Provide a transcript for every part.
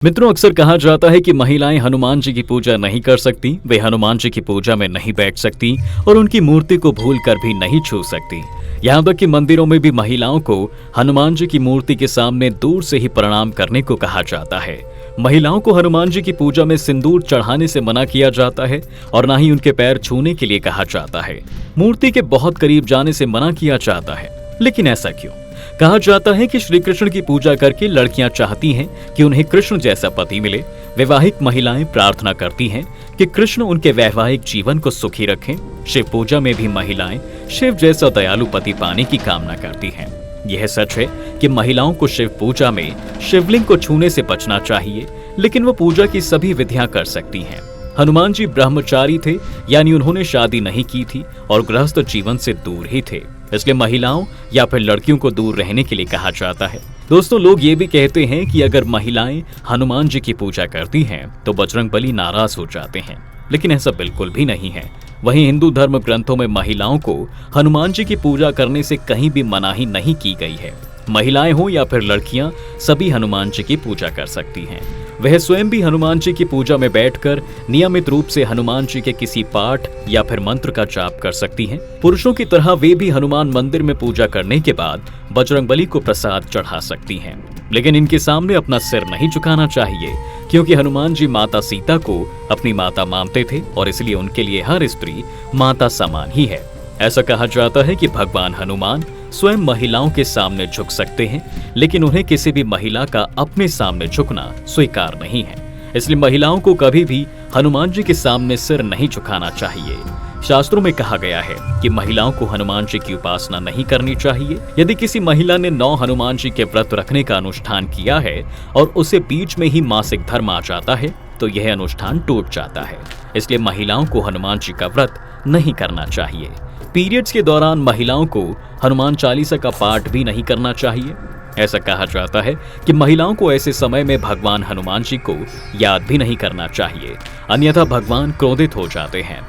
मित्रों, अक्सर कहा जाता है कि महिलाएं हनुमान जी की पूजा नहीं कर सकती, वे हनुमान जी की पूजा में नहीं बैठ सकती और उनकी मूर्ति को भूलकर भी नहीं छू सकती। यहाँ तक कि मंदिरों में भी महिलाओं को हनुमान जी की मूर्ति के सामने दूर से ही प्रणाम करने को कहा जाता है। महिलाओं को हनुमान जी की पूजा में सिंदूर चढ़ाने से मना किया जाता है और न ही उनके पैर छूने के लिए कहा जाता है। मूर्ति के बहुत करीब जाने से मना किया जाता है। लेकिन ऐसा क्यों? कहा जाता है कि श्री कृष्ण की पूजा करके लड़कियां चाहती हैं कि उन्हें कृष्ण जैसा पति मिले। वैवाहिक महिलाएं प्रार्थना करती हैं कि कृष्ण उनके वैवाहिक जीवन को सुखी रखें। शिव पूजा में भी महिलाएं शिव जैसा दयालु पति पाने की कामना करती हैं। यह सच है कि महिलाओं को शिव पूजा में शिवलिंग को छूने से बचना चाहिए, लेकिन वो पूजा की सभी विधियां कर सकती हैं। हनुमान जी ब्रह्मचारी थे, यानी उन्होंने शादी नहीं की थी और गृहस्थ जीवन से दूर ही थे, इसलिए महिलाओं या फिर लड़कियों को दूर रहने के लिए कहा जाता है। दोस्तों, लोग ये भी कहते हैं कि अगर महिलाएं हनुमान जी की पूजा करती हैं तो बजरंगबली नाराज हो जाते हैं, लेकिन ऐसा बिल्कुल भी नहीं है। वहीं हिंदू धर्म ग्रंथों में महिलाओं को हनुमान जी की पूजा करने से कहीं भी मनाही नहीं की गई है। महिलाएं हो या फिर लड़कियां, सभी हनुमान जी की पूजा कर सकती हैं। वह स्वयं भी हनुमान जी की पूजा में बैठकर नियमित रूप से हनुमान जी के किसी पाठ या फिर मंत्र का जाप कर सकती हैं। पुरुषों की तरह वे भी हनुमान मंदिर में पूजा करने के बाद बजरंगबली को प्रसाद चढ़ा सकती हैं, लेकिन इनके सामने अपना सिर नहीं झुकाना चाहिए, क्योंकि हनुमान जी माता सीता को अपनी माता मानते थे और इसलिए उनके लिए हर स्त्री माता समान ही है। ऐसा कहा जाता है कि भगवान हनुमान स्वयं महिलाओं के सामने झुक सकते हैं, लेकिन उन्हें किसी भी महिला का अपने सामने झुकना स्वीकार नहीं है। इसलिए महिलाओं को कभी भी हनुमान जी के सामने सिर नहीं झुकाना चाहिए। शास्त्रों में कहा गया है कि महिलाओं को हनुमान जी की उपासना नहीं करनी चाहिए। यदि किसी महिला ने 9 हनुमान जी के व्रत रखने का अनुष्ठान किया है और उसे बीच में ही मासिक धर्म आ जाता है तो यह अनुष्ठान टूट जाता है। इसलिए महिलाओं को हनुमान जी का व्रत नहीं करना चाहिए। पीरियड्स के दौरान महिलाओं को हनुमान चालीसा का पाठ भी नहीं करना चाहिए। ऐसा कहा जाता है कि महिलाओं को ऐसे समय में भगवान हनुमान जी को याद भी नहीं करना चाहिए, अन्यथा भगवान क्रोधित हो जाते हैं।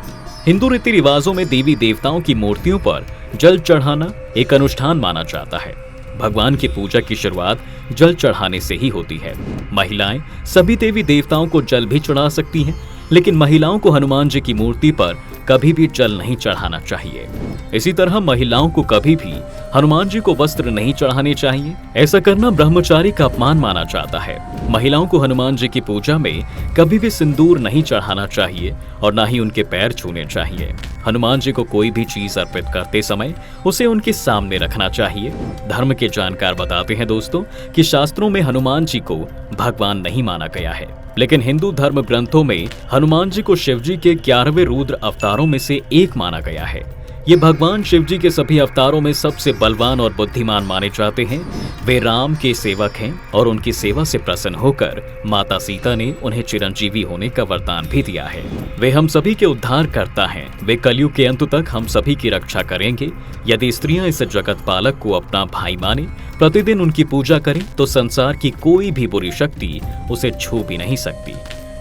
हिंदू रीति रिवाजों में देवी देवताओं की मूर्तियों पर जल चढ़ाना एक अनुष्ठान माना जाता है। भगवान की पूजा की शुरुआत जल चढ़ाने से ही होती है। महिलाएं सभी देवी देवताओं को जल भी चढ़ा सकती हैं, लेकिन महिलाओं को हनुमान जी की मूर्ति पर कभी भी जल नहीं चढ़ाना चाहिए। इसी तरह महिलाओं को कभी भी हनुमान जी को वस्त्र नहीं चढ़ाने चाहिए। ऐसा करना ब्रह्मचारी का अपमान माना जाता है। महिलाओं को हनुमान जी की पूजा में कभी भी सिंदूर नहीं चढ़ाना चाहिए और न ही उनके पैर छूने चाहिए। हनुमान जी को कोई भी चीज अर्पित करते समय उसे उनके सामने रखना चाहिए। धर्म के जानकार बताते हैं दोस्तों कि शास्त्रों में हनुमान जी को भगवान नहीं माना गया है, लेकिन हिंदू धर्म ग्रंथों में हनुमान जी को शिव जी के 11वें रुद्र अवतारों में से एक माना गया है। ये भगवान शिव जी के सभी अवतारों में सबसे बलवान और बुद्धिमान माने जाते हैं। वे राम के सेवक हैं और उनकी सेवा से प्रसन्न होकर माता सीता ने उन्हें चिरंजीवी होने का वरदान भी दिया है। वे हम सभी के उद्धार करता हैं। वे कलयुग के अंत तक हम सभी की रक्षा करेंगे। यदि स्त्रियां इस जगत पालक को अपना भाई माने, प्रतिदिन उनकी पूजा करें, तो संसार की कोई भी बुरी शक्ति उसे छू भी नहीं सकती।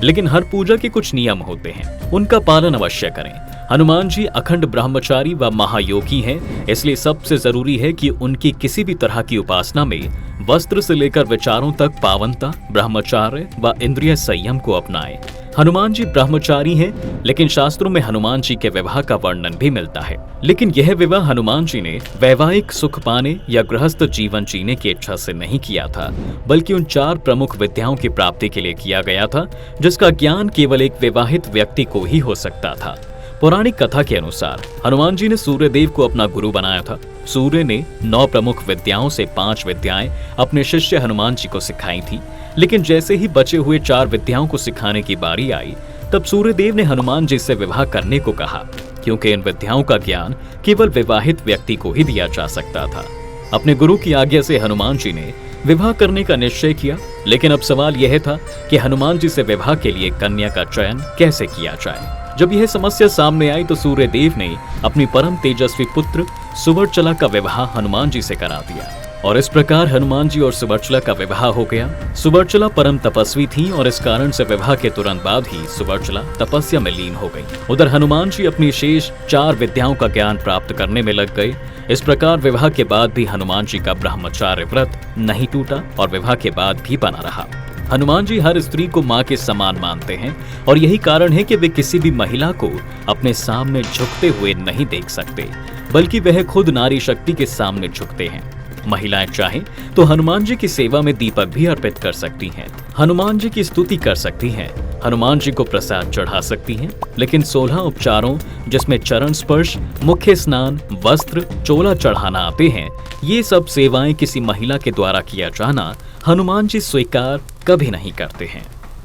लेकिन हर पूजा के कुछ नियम होते हैं, उनका पालन अवश्य करें। हनुमान जी अखंड ब्रह्मचारी व महायोगी हैं, इसलिए सबसे जरूरी है कि उनकी किसी भी तरह की उपासना में वस्त्र से लेकर विचारों तक पावनता, ब्रह्मचार्य व इंद्रिय संयम को अपनाएं। हनुमान जी ब्रह्मचारी हैं, लेकिन शास्त्रों में हनुमान जी के विवाह का वर्णन भी मिलता है। लेकिन यह विवाह हनुमान जी ने वैवाहिक सुख पाने या गृहस्थ जीवन जीने की इच्छा से नहीं किया था, बल्कि उन 4 प्रमुख विद्याओं की प्राप्ति के लिए किया गया था, जिसका ज्ञान केवल एक विवाहित व्यक्ति को ही हो सकता था। पौराणिक कथा के अनुसार हनुमान जी ने सूर्यदेव को अपना गुरु बनाया था। सूर्य ने 9 प्रमुख विद्याओं से 5 विद्याएं अपने शिष्य हनुमान जी को सिखाई थी, लेकिन जैसे ही बचे हुए 4 विद्याओं को सिखाने की बारी आई, तब सूर्यदेव ने हनुमान जी से विवाह करने को कहा, क्योंकि इन विद्याओं का ज्ञान केवल विवाहित व्यक्ति को ही दिया जा सकता था। अपने गुरु की आज्ञा से हनुमान जी ने विवाह करने का निश्चय किया, लेकिन अब सवाल यह था कि हनुमान जी से विवाह के लिए कन्या का चयन कैसे किया जाए। जब यह समस्या सामने आई तो सूर्यदेव ने अपनी परम तेजस्वी पुत्र सुवर्चला का विवाह हनुमान जी से करा दिया और इस प्रकार हनुमान जी और सुवर्चला का विवाह हो गया। सुवर्चला परम तपस्वी थी और इस कारण से विवाह के तुरंत बाद ही सुवर्चला तपस्या में लीन हो गई। उधर हनुमान जी अपनी शेष 4 विद्याओं का ज्ञान प्राप्त करने में लग गए। इस प्रकार विवाह के बाद भी हनुमान जी का ब्रह्मचार्य व्रत नहीं टूटा और विवाह के बाद भी बना रहा। हनुमान जी हर स्त्री को माँ के समान मानते हैं और यही कारण है कि वे किसी भी महिला को अपने सामने झुकते हुए नहीं देख सकते, बल्कि वह खुद नारी शक्ति के सामने झुकते हैं। महिलाएं चाहें तो हनुमान जी की सेवा में दीपक भी अर्पित कर सकती हैं, हनुमान जी की स्तुति कर सकती हैं, हनुमान जी को प्रसाद चढ़ा सकती हैं, लेकिन 16 उपचारों जिसमें चरण स्पर्श, मुख्य स्नान, वस्त्र, चोला चढ़ाना आते हैं, ये सब सेवाएं किसी महिला के द्वारा किया जाना हनुमान जी स्वीकार कभी नहीं करते हैं।